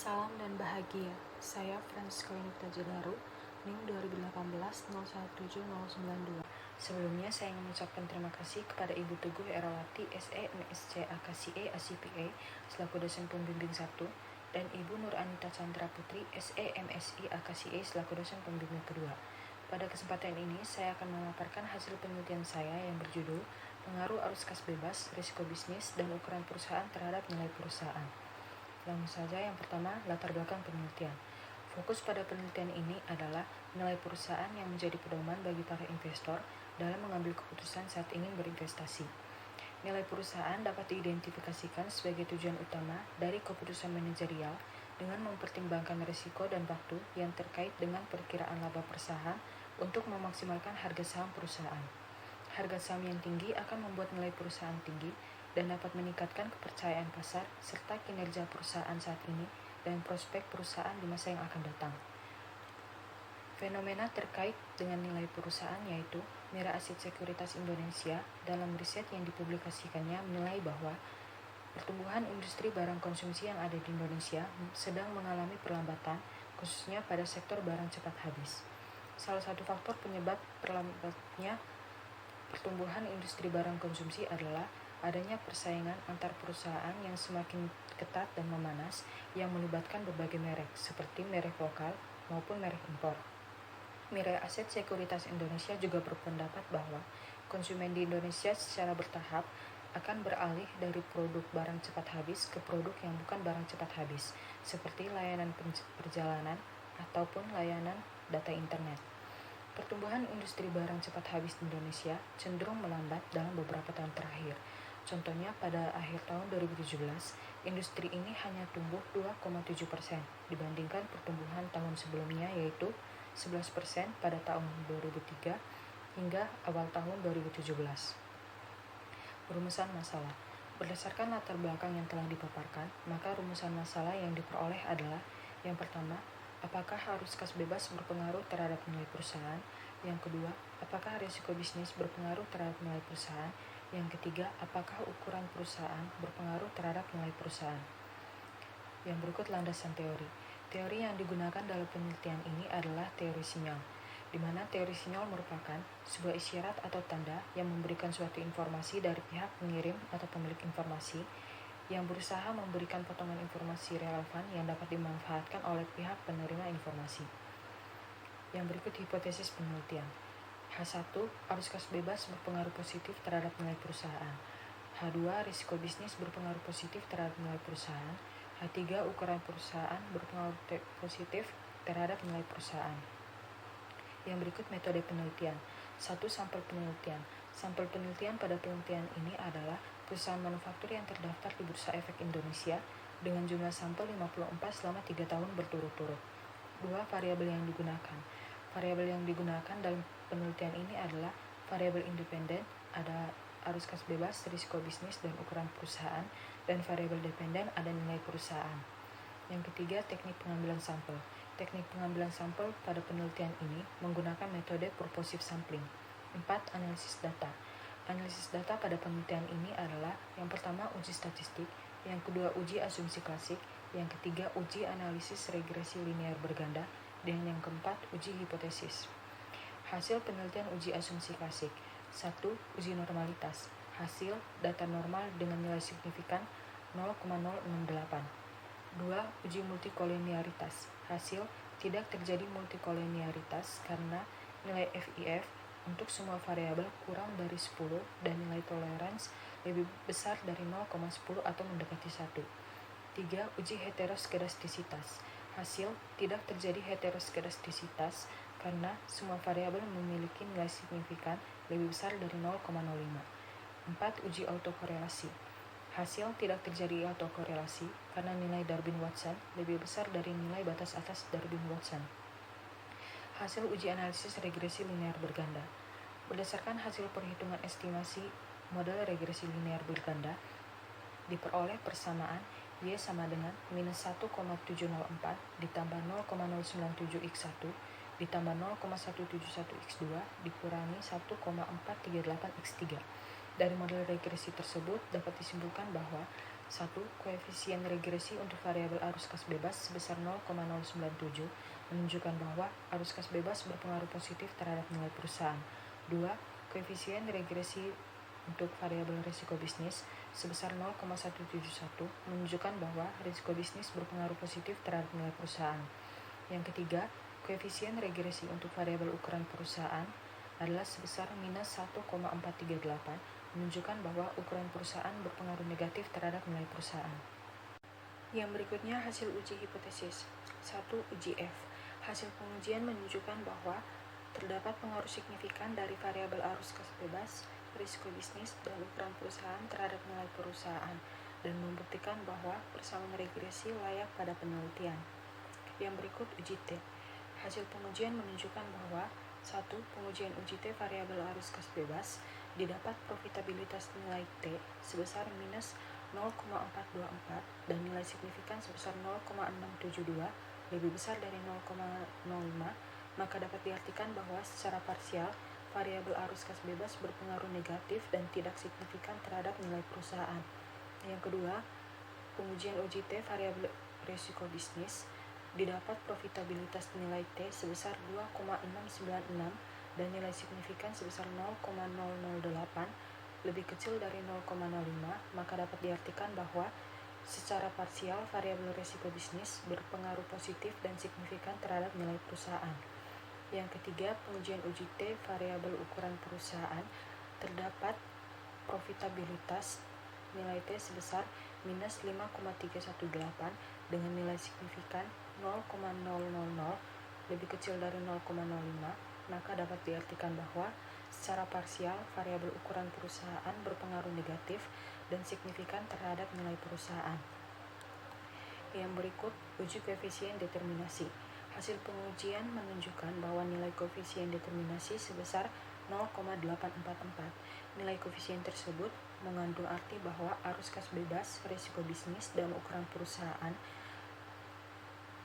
Salam dan bahagia. Saya Francisco Yunita Jelaru, NIM 2018-017092. Sebelumnya saya ingin mengucapkan terima kasih kepada Ibu Teguh Erawati, SE, MSc, AKCE, ACPA, selaku dosen pembimbing 1, dan Ibu Nur Anita Chandra Putri, SE, MSI, AKCE, selaku dosen pembimbing kedua. Pada kesempatan ini, saya akan memaparkan hasil penelitian saya yang berjudul Pengaruh Arus Kas Bebas, Risiko Bisnis, dan Ukuran Perusahaan Terhadap Nilai Perusahaan. Langsung saja, yang pertama, latar belakang penelitian. Fokus pada penelitian ini adalah nilai perusahaan yang menjadi pedoman bagi para investor dalam mengambil keputusan saat ingin berinvestasi. Nilai perusahaan dapat diidentifikasikan sebagai tujuan utama dari keputusan manajerial dengan mempertimbangkan risiko dan waktu yang terkait dengan perkiraan laba per saham untuk memaksimalkan harga saham perusahaan. Harga saham yang tinggi akan membuat nilai perusahaan tinggi dan dapat meningkatkan kepercayaan pasar serta kinerja perusahaan saat ini dan prospek perusahaan di masa yang akan datang. Fenomena terkait dengan nilai perusahaan yaitu Mira Aset Sekuritas Indonesia dalam riset yang dipublikasikannya menilai bahwa pertumbuhan industri barang konsumsi yang ada di Indonesia sedang mengalami perlambatan, khususnya pada sektor barang cepat habis. Salah satu faktor penyebab perlambatnya pertumbuhan industri barang konsumsi adalah adanya persaingan antar perusahaan yang semakin ketat dan memanas yang melibatkan berbagai merek, seperti merek lokal maupun merek impor. Mira Aset Sekuritas Indonesia juga berpendapat bahwa konsumen di Indonesia secara bertahap akan beralih dari produk barang cepat habis ke produk yang bukan barang cepat habis, seperti layanan perjalanan ataupun layanan data internet. Pertumbuhan industri barang cepat habis di Indonesia cenderung melambat dalam beberapa tahun terakhir. Contohnya pada akhir tahun 2017, industri ini hanya tumbuh 2,7% dibandingkan pertumbuhan tahun sebelumnya yaitu 11% pada tahun 2003 hingga awal tahun 2017. Rumusan masalah. Berdasarkan latar belakang yang telah dipaparkan, maka rumusan masalah yang diperoleh adalah: yang pertama, apakah arus kas bebas berpengaruh terhadap nilai perusahaan? Yang kedua, apakah risiko bisnis berpengaruh terhadap nilai perusahaan? Yang ketiga, apakah ukuran perusahaan berpengaruh terhadap nilai perusahaan? Yang berikut landasan teori. Teori yang digunakan dalam penelitian ini adalah teori sinyal, di mana teori sinyal merupakan sebuah isyarat atau tanda yang memberikan suatu informasi dari pihak pengirim atau pemilik informasi yang berusaha memberikan potongan informasi relevan yang dapat dimanfaatkan oleh pihak penerima informasi. Yang berikut hipotesis penelitian. H1, arus kas bebas berpengaruh positif terhadap nilai perusahaan. H2, risiko bisnis berpengaruh positif terhadap nilai perusahaan. H3, ukuran perusahaan berpengaruh positif terhadap nilai perusahaan. Yang berikut metode penelitian. 1. Sampel penelitian. Sampel penelitian pada penelitian ini adalah perusahaan manufaktur yang terdaftar di Bursa Efek Indonesia dengan jumlah sampel 54 selama 3 tahun berturut-turut. 2. Variabel yang digunakan. Variabel yang digunakan dalam penelitian ini adalah variabel independen, ada arus kas bebas, risiko bisnis, dan ukuran perusahaan, dan variabel dependen, ada nilai perusahaan. Yang ketiga, teknik pengambilan sampel. Teknik pengambilan sampel pada penelitian ini menggunakan metode purposive sampling. 4. Analisis data. Analisis data pada penelitian ini adalah: yang pertama, uji statistik, yang kedua, uji asumsi klasik, yang ketiga, uji analisis regresi linear berganda, dan yang keempat, uji hipotesis. Hasil penelitian uji asumsi klasik. 1. Uji normalitas. Hasil, data normal dengan nilai signifikan 0,068. 2. Uji multikolinearitas. Hasil, tidak terjadi multikolinearitas karena nilai FIF untuk semua variabel kurang dari 10 dan nilai tolerans lebih besar dari 0,10 atau mendekati 1. 3. Uji heteroskedastisitas. Hasil, tidak terjadi heteroskedastisitas karena semua variabel memiliki nilai signifikan lebih besar dari 0,05. 4. Uji autokorelasi. Hasil, tidak terjadi autokorelasi karena nilai Darwin-Watson lebih besar dari nilai batas atas Darwin-Watson. Hasil uji analisis regresi linear berganda. Berdasarkan hasil perhitungan estimasi model regresi linear berganda, diperoleh persamaan Y sama dengan minus 1,704 ditambah 0,097x1 ditambah 0,171x2 dikurangi 1,438x3. Dari model regresi tersebut dapat disimpulkan bahwa 1. Koefisien regresi untuk variabel arus kas bebas sebesar 0,097 menunjukkan bahwa arus kas bebas berpengaruh positif terhadap nilai perusahaan. 2. Koefisien regresi untuk variabel risiko bisnis sebesar 0,171 menunjukkan bahwa risiko bisnis berpengaruh positif terhadap nilai perusahaan. Yang ketiga, koefisien regresi untuk variabel ukuran perusahaan adalah sebesar minus 1,438 menunjukkan bahwa ukuran perusahaan berpengaruh negatif terhadap nilai perusahaan. Yang berikutnya hasil uji hipotesis. 1. Uji F. Hasil pengujian menunjukkan bahwa terdapat pengaruh signifikan dari variabel arus kas bebas, risiko bisnis, dan ukuran perusahaan terhadap nilai perusahaan, dan membuktikan bahwa persamaan regresi layak pada penelitian. Yang berikut uji T. Hasil pengujian menunjukkan bahwa 1. Pengujian uji T variabel arus kas bebas didapat profitabilitas nilai T sebesar minus 0,424 dan nilai signifikan sebesar 0,672 lebih besar dari 0,05, maka dapat diartikan bahwa secara parsial variabel arus kas bebas berpengaruh negatif dan tidak signifikan terhadap nilai perusahaan. Yang kedua, pengujian uji T variabel risiko bisnis didapat profitabilitas nilai T sebesar 2,696 dan nilai signifikan sebesar 0,008 lebih kecil dari 0,05, maka dapat diartikan bahwa secara parsial variabel risiko bisnis berpengaruh positif dan signifikan terhadap nilai perusahaan. Yang ketiga, pengujian uji T variabel ukuran perusahaan terdapat profitabilitas nilai T sebesar minus 5,318 dengan nilai signifikan 0,000 lebih kecil dari 0,05, maka dapat diartikan bahwa secara parsial variabel ukuran perusahaan berpengaruh negatif dan signifikan terhadap nilai perusahaan. Yang berikut uji koefisien determinasi. Hasil pengujian menunjukkan bahwa nilai koefisien determinasi sebesar 0,844. Nilai koefisien tersebut mengandung arti bahwa arus kas bebas, risiko bisnis, dan ukuran perusahaan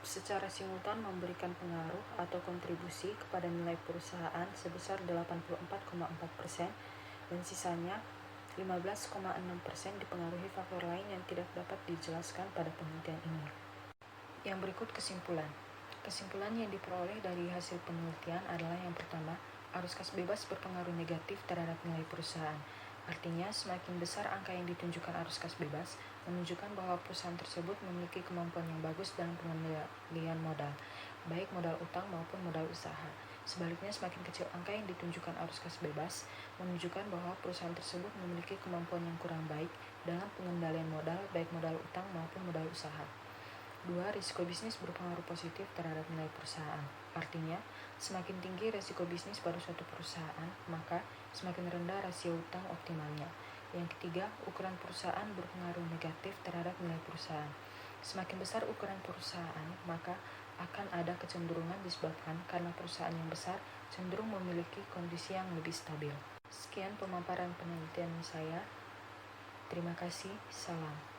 secara simultan memberikan pengaruh atau kontribusi kepada nilai perusahaan sebesar 84,4% dan sisanya 15,6% dipengaruhi faktor lain yang tidak dapat dijelaskan pada penelitian ini. Yang berikut kesimpulan. Kesimpulan yang diperoleh dari hasil penelitian adalah yang pertama, arus kas bebas berpengaruh negatif terhadap nilai perusahaan. Artinya, semakin besar angka yang ditunjukkan arus kas bebas, menunjukkan bahwa perusahaan tersebut memiliki kemampuan yang bagus dalam pengendalian modal, baik modal utang maupun modal usaha. Sebaliknya, semakin kecil angka yang ditunjukkan arus kas bebas, menunjukkan bahwa perusahaan tersebut memiliki kemampuan yang kurang baik dalam pengendalian modal, baik modal utang maupun modal usaha. 2. Risiko bisnis berpengaruh positif terhadap nilai perusahaan. Artinya, semakin tinggi risiko bisnis pada suatu perusahaan, maka semakin rendah rasio utang optimalnya. Yang ketiga, ukuran perusahaan berpengaruh negatif terhadap nilai perusahaan. Semakin besar ukuran perusahaan, maka akan ada kecenderungan disebabkan karena perusahaan yang besar cenderung memiliki kondisi yang lebih stabil. Sekian pemaparan penelitian saya. Terima kasih. Salam.